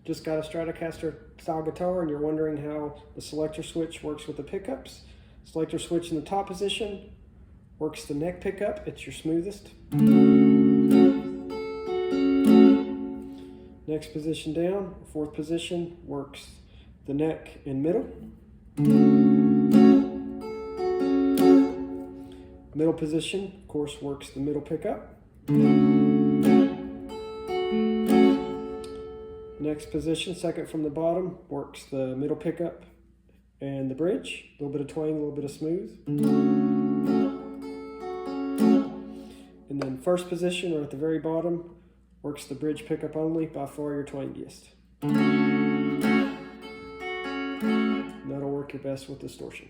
just got a Stratocaster style guitar and you're wondering how the selector switch works with the pickups, selector switch in the top position works the neck pickup, it's your smoothest. Next position down, fourth position, works the neck in middle. Middle position, of course, works the middle pickup. Next position, second from the bottom, works the middle pickup and the bridge. A little bit of twang, a little bit of smooth. And then first position, or at the very bottom, works the bridge pickup only, by far your twangiest. And that'll work your best with distortion.